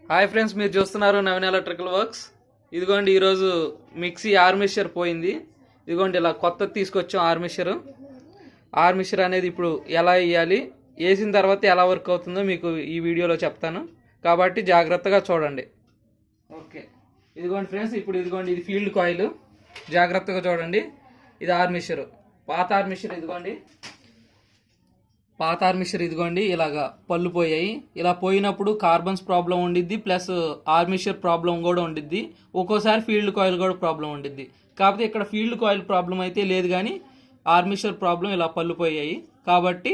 Hi friends, మీరు చూస్తున్నారు Naveen electrical works. ఇదిగోండి, ఈరోజు మిక్సీ ఆర్మిషర్ పోయింది. ఇదిగోండి, ఇలా కొత్తది తీసుకొచ్చాం ఆర్మిషర్ అనేది ఇప్పుడు ఎలా వేయాలి, వేసిన తర్వాత ఎలా వర్క్ అవుతుందో మీకు ఈ వీడియోలో చెప్తాను, కాబట్టి జాగ్రత్తగా చూడండి. ఓకే, ఇదిగోండి ఫ్రెండ్స్, ఇప్పుడు ఇదిగోండి, ఇది ఫీల్డ్ కాయిల్. జాగ్రత్తగా చూడండి. ఇది ఆర్మిషర్, పాత ఆర్మిషర్. పాత ఆర్మిషర్ ఇదిగోండి, ఇలాగా పళ్ళు పోయాయి. ఇలా పోయినప్పుడు కార్బన్స్ ప్రాబ్లం ఉండిద్ది, ప్లస్ ఆర్మిషర్ ప్రాబ్లం కూడా ఉండిద్ది. ఒక్కోసారి ఫీల్డ్ కాయిల్ కూడా ప్రాబ్లం ఉండిద్ది. కాకపోతే ఇక్కడ ఫీల్డ్ కాయిల్ ప్రాబ్లం అయితే లేదు, కానీ ఆర్మిషర్ ప్రాబ్లం ఇలా పళ్ళు పోయాయి. కాబట్టి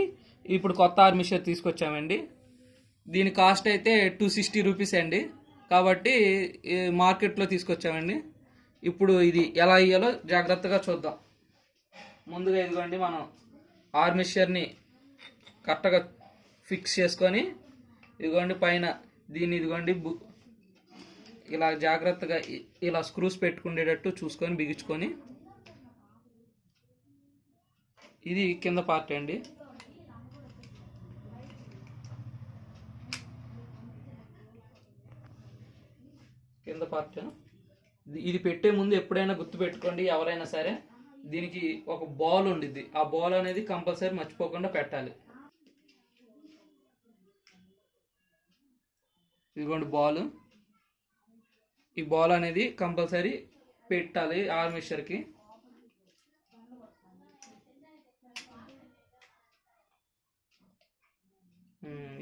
ఇప్పుడు కొత్త ఆర్మిషర్ తీసుకొచ్చామండి. దీని కాస్ట్ అయితే 260 రూపీస్ అండి. కాబట్టి మార్కెట్లో తీసుకొచ్చామండి. ఇప్పుడు ఇది ఎలా వేయాలో జాగ్రత్తగా చూద్దాం. ముందుగా ఇదిగోండి, మనం ఆర్మిషర్ని కరెక్ట్గా ఫిక్స్ చేసుకొని, ఇదిగోండి పైన దీన్ని ఇదిగోండి ఇలా జాగ్రత్తగా ఇలా స్క్రూస్ పెట్టుకునేటట్టు చూసుకొని బిగించుకొని, ఇది కింద పార్ట్ అండి. కింద పార్ట్ ఇది పెట్టే ముందు ఎప్పుడైనా గుర్తుపెట్టుకోండి, ఎవరైనా సరే, దీనికి ఒక బాల్ ఉండిద్ది. ఆ బాల్ అనేది కంపల్సరీ మర్చిపోకుండా పెట్టాలి. ఇదిగోండి బాల్. ఈ బాల్ అనేది కంపల్సరీ పెట్టాలి ఆర్మిషర్కి.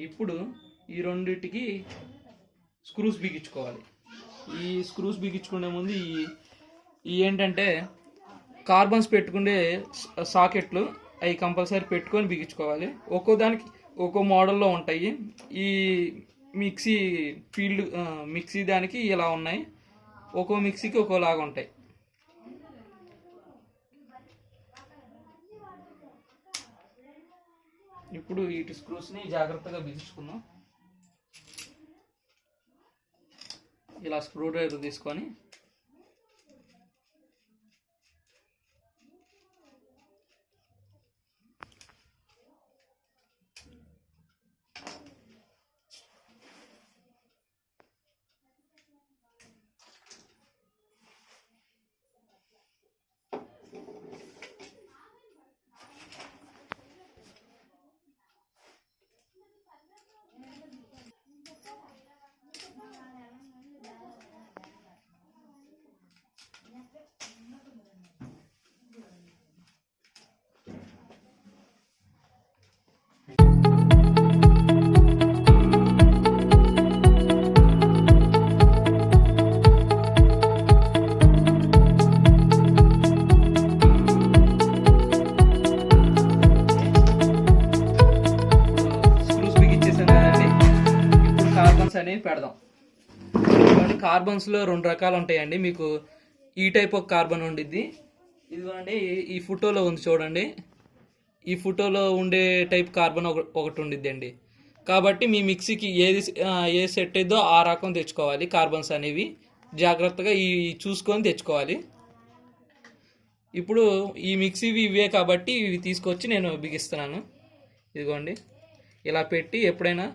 ఇప్పుడు ఈ రెండింటికి స్క్రూస్ బిగించుకోవాలి. ఈ స్క్రూస్ బిగించుకునే ముందు ఈ ఏంటంటే కార్బన్స్ పెట్టుకునే సాకెట్లు, అవి కంపల్సరీ పెట్టుకొని బిగించుకోవాలి. ఒక్కో దానికి ఒక్కో మోడల్లో ఉంటాయి. ఈ మిక్సీ దానికి ఇలా ఉన్నాయి, ఒక్కో మిక్సీకి ఒక్కోలాగా ఉంటాయి. ఇప్పుడు వీటి స్క్రూస్ని జాగ్రత్తగా బిగించుకుందాం. ఇలా స్క్రూ డ్రైవర్ తీసుకొని అనేవి పెడదాం. కార్బన్స్లో 2 రకాలు ఉంటాయండి. మీకు ఈ టైప్ ఒక కార్బన్ ఉండిద్ది. ఇదిగోండి, ఈ ఫోటోలో ఉంది చూడండి. ఈ ఫోటోలో ఉండే టైప్ కార్బన్ ఒకటి ఉండిద్ది అండి. కాబట్టి మీ మిక్సీకి ఏ సెట్ అయిందో ఆ రకం తెచ్చుకోవాలి. కార్బన్స్ అనేవి జాగ్రత్తగా చూసుకొని తెచ్చుకోవాలి. ఇప్పుడు ఈ మిక్సీవి ఇవే కాబట్టి ఇవి తీసుకొచ్చి నేను బిగిస్తున్నాను. ఇదిగోండి, ఇలా పెట్టి ఎప్పుడైనా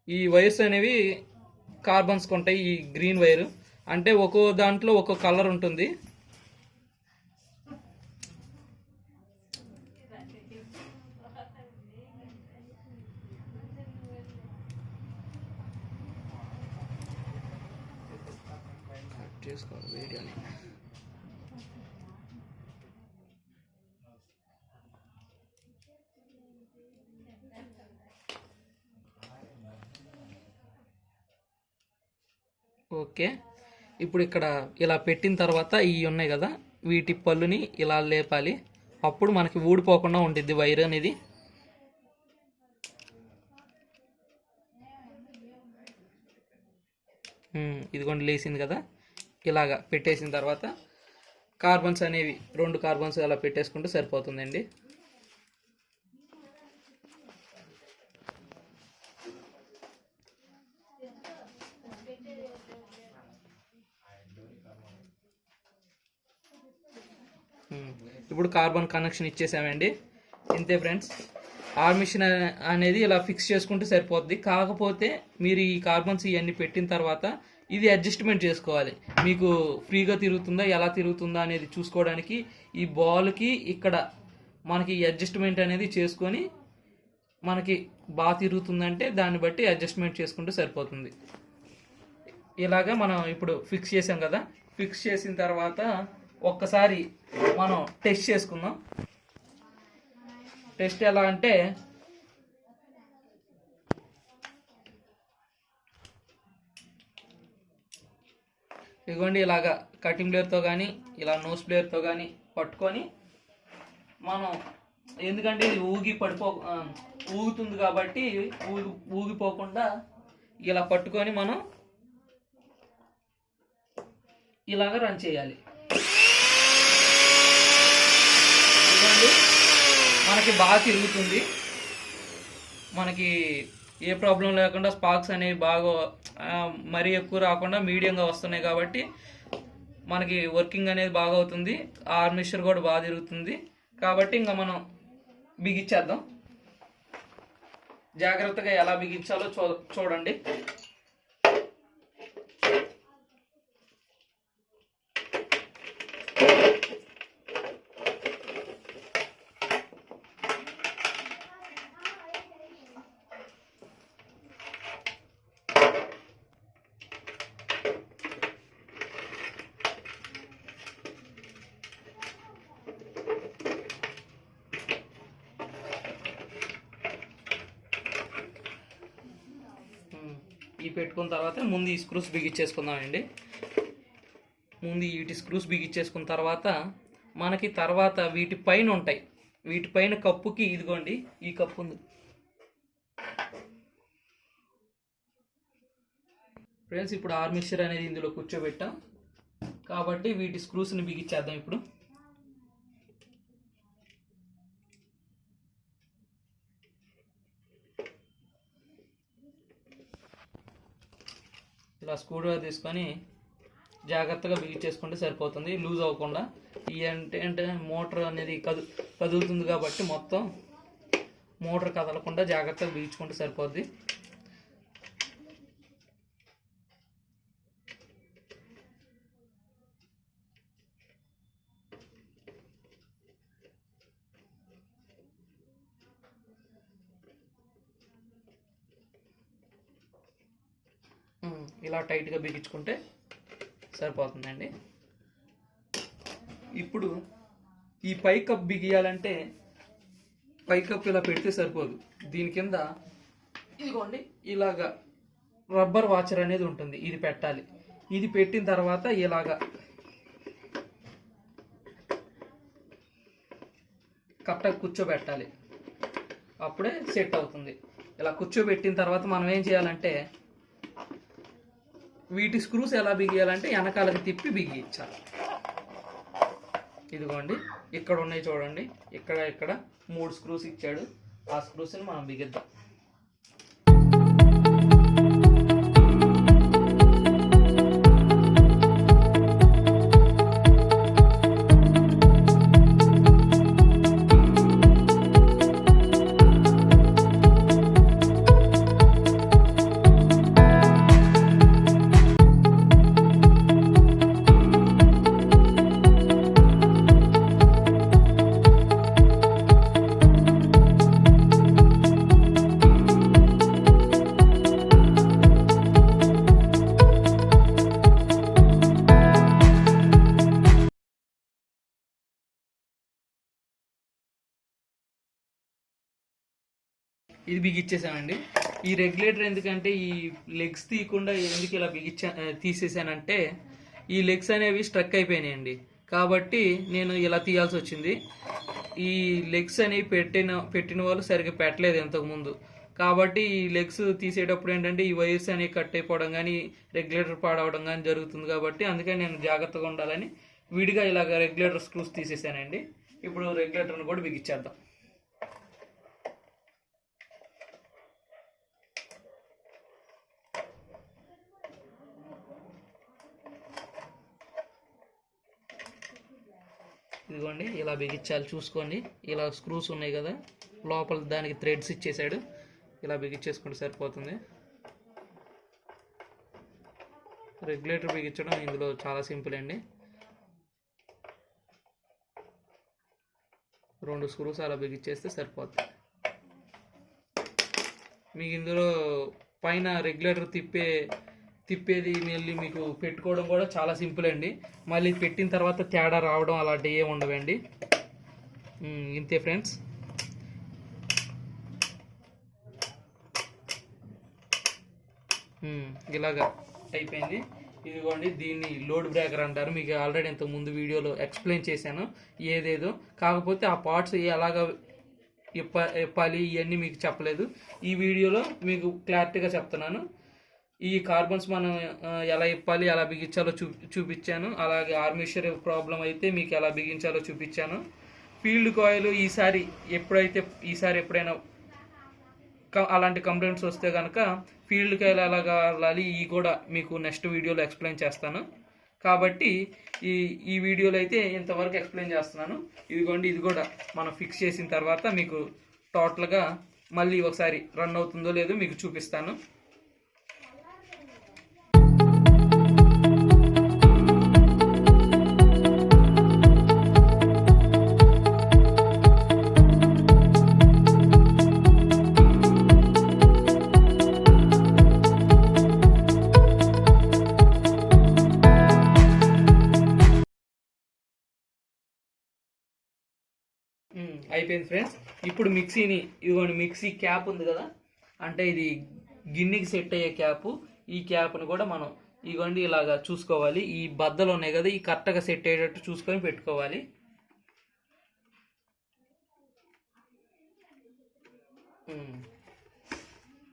ఈ వైర్స్ అనేవి కార్బన్స్కి ఉంటాయి. ఈ గ్రీన్ వైర్ అంటే ఒక్కో దాంట్లో ఒక్కో కలర్ ఉంటుంది. చేసుకోవాలి వీడియోని. ఓకే, ఇప్పుడు ఇక్కడ ఇలా పెట్టిన తర్వాత ఇవి ఉన్నాయి కదా, వీటి పళ్ళుని ఇలా లేపాలి. అప్పుడు మనకి ఊడిపోకుండా ఉంటుంది వైర్ అనేది. ఇదిగోండి, లేసింది కదా. ఇలాగా పెట్టేసిన తర్వాత కార్బన్స్ అనేవి 2 కార్బన్స్ అలా పెట్టేసుకుంటే సరిపోతుందండి. ఇప్పుడు కార్బన్ కనెక్షన్ ఇచ్చేసామండి. ఇంతే ఫ్రెండ్స్. ఆర్మిషన్ అనేది ఇలా ఫిక్స్ చేసుకుంటే సరిపోద్ది. కాకపోతే మీరు ఈ కార్బన్స్ ఇవన్నీ పెట్టిన తర్వాత ఇది అడ్జస్ట్మెంట్ చేసుకోవాలి. మీకు ఫ్రీగా తిరుగుతుందా ఎలా తిరుగుతుందా అనేది చూసుకోవడానికి ఈ బాల్కి ఇక్కడ మనకి అడ్జస్ట్మెంట్ అనేది చేసుకొని మనకి బాగా తిరుగుతుందంటే దాన్ని బట్టి అడ్జస్ట్మెంట్ చేసుకుంటే సరిపోతుంది. ఇలాగా మనం ఇప్పుడు ఫిక్స్ చేసాం కదా, ఫిక్స్ చేసిన తర్వాత ఒక్కసారి మనం టెస్ట్ చేసుకుందాం. టెస్ట్ ఎలా అంటే ఇదిగోండి, ఇలాగా కటింగ్ బ్లేడ్తో కానీ ఇలా నోస్ బ్లేడ్తో కానీ పట్టుకొని మనం, ఎందుకంటే ఇది ఊగుతుంది కాబట్టి ఊగిపోకుండా ఇలా పట్టుకొని మనం ఇలాగ రన్ చేయాలి. ఇదిగోండి, మనకి బాగా తిరుగుతుంది. మనకి ఏ ప్రాబ్లం లేకుండా స్పార్క్స్ అనేవి బాగా మరీ ఎక్కువ రాకుండా మీడియంగా వస్తున్నాయి కాబట్టి మనకి వర్కింగ్ అనేది బాగా అవుతుంది. ఆర్మిచర్ కూడా బాగా తిరుగుతుంది కాబట్టి ఇంకా మనం బిగించేద్దాం. జాగ్రత్తగా ఎలా బిగించాలో చూడండి. ఈ పెట్టుకున్న తర్వాత ముందు ఈ స్క్రూస్ బిగించేసుకుందామండి. ముందు వీటి స్క్రూస్ బిగించేసుకున్న తర్వాత మనకి తర్వాత వీటి పైన ఉంటాయి. వీటిపైన కప్పుకి ఇదిగోండి ఈ కప్పు ఉంది ఫ్రెండ్స్. ఇప్పుడు ఆర్మిచర్ అనేది ఇందులో కూర్చోబెట్టాం కాబట్టి వీటి స్క్రూస్ని బిగించేద్దాం. ఇప్పుడు ఇలా స్క్రూ డ్రైవర్ తీసుకొని జాగ్రత్తగా బిగించేసుకుంటే సరిపోతుంది, లూజ్ అవ్వకుండా. అంటే మోటార్ అనేది కదులుతుంది కాబట్టి మొత్తం మోటార్ కదలకుండా జాగ్రత్తగా బిగించుకుంటే సరిపోద్ది. ఇలా టైట్గా బిగించుకుంటే సరిపోతుందండి. ఇప్పుడు ఈ పై కప్ బిగియాలంటే పై కప్ ఇలా పెడితే సరిపోదు. దీని కింద ఇదిగోండి ఇలాగా రబ్బర్ వాచర్ అనేది ఉంటుంది, ఇది పెట్టాలి. ఇది పెట్టిన తర్వాత ఇలాగా కరెక్ట్గా కూర్చోబెట్టాలి, అప్పుడే సెట్ అవుతుంది. ఇలా కూర్చోబెట్టిన తర్వాత మనం ఏం చేయాలంటే వీటి స్క్రూస్ ఎలా బిగియాలంటే వెనకాలకి తిప్పి బిగించాలి. ఇదిగోండి ఇక్కడ ఉన్నాయి చూడండి, ఇక్కడ 3 స్క్రూస్ ఇచ్చాడు. ఆ స్క్రూస్ని మనం బిగిద్దాం. ఇది బిగిచ్చేసామండి. ఈ రెగ్యులేటర్ ఎందుకంటే ఈ లెగ్స్ తీయకుండా ఎందుకు ఇలా తీసేసానంటే ఈ లెగ్స్ అనేవి స్ట్రక్ అయిపోయినాయండి, కాబట్టి నేను ఇలా తీయాల్సి వచ్చింది. ఈ లెగ్స్ అనేవి పెట్టిన వాళ్ళు సరిగ్గా పెట్టలేదు ఇంతకుముందు, కాబట్టి ఈ లెగ్స్ తీసేటప్పుడు ఏంటంటే ఈ వైర్స్ అనేవి కట్ అయిపోవడం కానీ రెగ్యులేటర్ పాడవడం కానీ జరుగుతుంది. కాబట్టి అందుకని నేను జాగ్రత్తగా ఉండాలని విడిగా ఇలాగ రెగ్యులేటర్ స్క్రూస్ తీసేసానండి. ఇప్పుడు రెగ్యులేటర్ని కూడా బిగించేద్దాం. ఇదిగోండి ఇలా బిగించాలి, చూసుకోండి. ఇలా స్క్రూస్ ఉన్నాయి కదా, లోపల దానికి థ్రెడ్స్ ఇచ్చేసాడు. ఇలా బిగించేసుకుంటే సరిపోతుంది. రెగ్యులేటర్ బిగించడం ఇందులో చాలా సింపుల్ అండి. 2 స్క్రూస్ అలా బిగించేస్తే సరిపోతుంది. మీకు ఇందులో పైన రెగ్యులేటర్ తిప్పేది మళ్ళీ మీకు పెట్టుకోవడం కూడా చాలా సింపుల్ అండి. మళ్ళీ పెట్టిన తర్వాత తేడా రావడం అలాంటివి ఏమి ఉండవండి. ఇంతే ఫ్రెండ్స్. ఇలాగా అయిపోయింది. ఇదిగోండి, దీన్ని లోడ్ బ్రేకర్ అంటారు. మీకు ఆల్రెడీ ఇంతకు ముందు వీడియోలో ఎక్స్ప్లెయిన్ చేశాను ఏదేదో. కాకపోతే ఆ పార్ట్స్ ఎలాగా ఇప్పాలి ఇవన్నీ మీకు చెప్పలేదు. ఈ వీడియోలో మీకు క్లారిటీగా చెప్తున్నాను. ఈ కార్బన్స్ మనం ఎలా ఇప్పాలి, ఎలా బిగించాలో చూపించాను. అలాగే ఆర్మేచర్ ప్రాబ్లం అయితే మీకు ఎలా బిగించాలో చూపించాను. ఫీల్డ్ కాయిల్ ఈసారి ఎప్పుడైనా అలాంటి కంప్లైంట్స్ వస్తే కనుక ఫీల్డ్ కాయిల్ ఎలాగా వెళ్ళాలి ఇవి కూడా మీకు నెక్స్ట్ వీడియోలో ఎక్స్ప్లెయిన్ చేస్తాను. కాబట్టి ఈ వీడియోలో అయితే ఇంతవరకు ఎక్స్ప్లెయిన్ చేస్తున్నాను. ఇదిగోండి, ఇది కూడా మనం ఫిక్స్ చేసిన తర్వాత మీకు టోటల్గా మళ్ళీ ఒకసారి రన్ అవుతుందో లేదో మీకు చూపిస్తాను. అయిపోయింది ఫ్రెండ్స్. ఇప్పుడు ఇదిగోండి, మిక్సీ క్యాప్ ఉంది కదా, అంటే ఇది గిన్నెకి సెట్ అయ్యే క్యాప్. ఈ క్యాప్ను కూడా మనం ఇదిగోండి ఇలాగా చూసుకోవాలి. ఈ బద్దలు ఉన్నాయి కదా, ఈ కరెక్ట్గా సెట్ అయ్యేటట్టు చూసుకొని పెట్టుకోవాలి.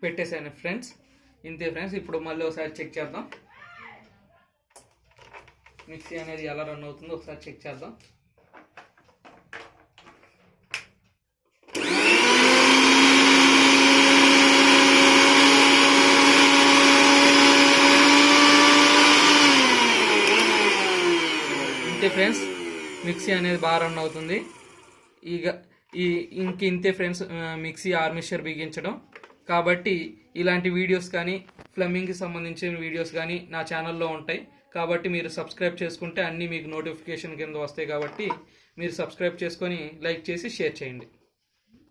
పెట్టేశాను ఫ్రెండ్స్. ఇంతే ఫ్రెండ్స్. ఇప్పుడు మళ్ళీ ఒకసారి చెక్ చేద్దాం మిక్సీ అనేది ఎలా రన్ అవుతుందో ఒకసారి చెక్ చేద్దాం. ఇంతే ఫ్రెండ్స్, మిక్సీ అనేది బాగా రన్ అవుతుంది. ఇంతే ఫ్రెండ్స్ మిక్సీ ఆర్మేచర్ బిగించడం. కాబట్టి ఇలాంటి వీడియోస్ కానీ ప్లంబింగ్కి సంబంధించిన వీడియోస్ కానీ నా ఛానల్లో ఉంటాయి. కాబట్టి మీరు సబ్స్క్రైబ్ చేసుకుంటే అన్నీ మీకు నోటిఫికేషన్ కింద వస్తాయి. కాబట్టి మీరు సబ్స్క్రైబ్ చేసుకొని లైక్ చేసి షేర్ చేయండి.